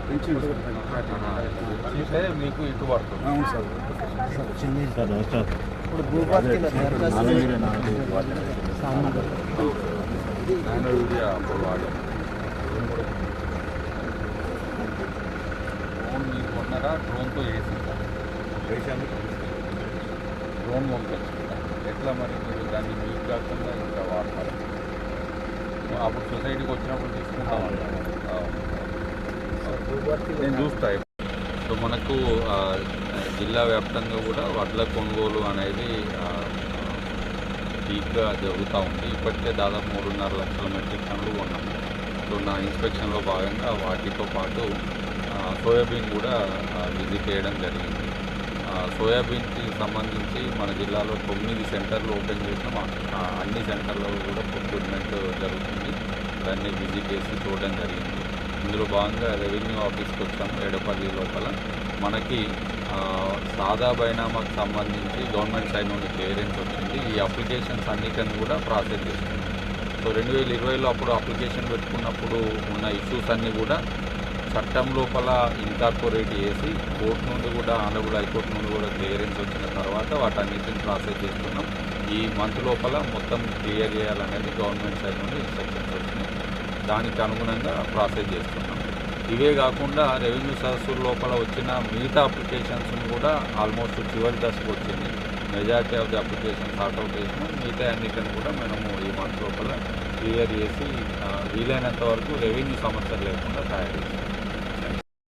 పెంచి ఇస్తే మీకు ఇటు పడుతుంది. అవును సార్. ఇప్పుడు భూపాతికి నానో యూరియా అప్పుడు వాడాం. డ్రోన్ మీరు కొన్నారా? డ్రోన్తో వేసాను. డ్రోన్ పంపించుకుంటా. ఎట్లా మరి మీరు దాన్ని మీకు కాకుండా ఇంకా వాడతారు? అప్పుడు సొసైటీకి వచ్చినప్పుడు తీసుకుంటామంటారు. నేను చూస్తాను. సో మనకు జిల్లా వ్యాప్తంగా కూడా వడ్ల కొనుగోలు అనేది వీక్గా జరుగుతూ ఉంది. ఇప్పటికే దాదాపు 3.5 లక్షల మెట్రిక్ టన్నులు కొన్నాము. సో నా ఇన్స్పెక్షన్లో భాగంగా వాటితో పాటు సోయాబీన్ కూడా విజిట్ చేయడం జరిగింది. సోయాబీన్కి సంబంధించి మన జిల్లాలో 9 సెంటర్లు ఓపెన్ చేసినాం. అన్ని సెంటర్లో కూడా ప్రొక్యూర్మెంట్ జరుగుతుంది. దాన్ని విజిట్ చేసి చూడడం జరిగింది. ఇందులో భాగంగా రెవెన్యూ ఆఫీస్కి వచ్చాము. ఎడపల్లి లోపల మనకి సాదా బైనామాకు సంబంధించి గవర్నమెంట్ సైడ్ నుండి క్లియరెన్స్ వచ్చింది. ఈ అప్లికేషన్స్ అన్నిటిని కూడా ప్రాసెస్ చేస్తుంది. సో 2020లో అప్పుడు అప్లికేషన్ పెట్టుకున్నప్పుడు ఉన్న ఇష్యూస్ అన్నీ కూడా చట్టం లోపల ఇన్కార్పొరేట్ చేసి కోర్టు నుండి కూడా ఆనరబుల్ హైకోర్టు నుండి కూడా క్లియరెన్స్ వచ్చిన తర్వాత వాటన్నిటిని ప్రాసెస్ చేస్తున్నాం. ఈ మంత్ లోపల మొత్తం క్లియర్ చేయాలనేది గవర్నమెంట్ సైడ్ నుండి ఇన్స్ట్రక్షన్స్ వచ్చినాయి. దానికి అనుగుణంగా ప్రాసెస్ చేస్తున్నాం. ఇవే కాకుండా రెవెన్యూ సదస్సుల లోపల వచ్చిన మిగతా అప్లికేషన్స్ను కూడా ఆల్మోస్ట్ చివరి దశకు వచ్చింది. Majority of the application sort out చేసినాం. మిగతా అన్నిటిని కూడా మనము ఈ మంత్ లోపల క్లియర్ చేసి వీలైనంత వరకు రెవెన్యూ సమస్యలు లేకుండా తయారు చేస్తాం.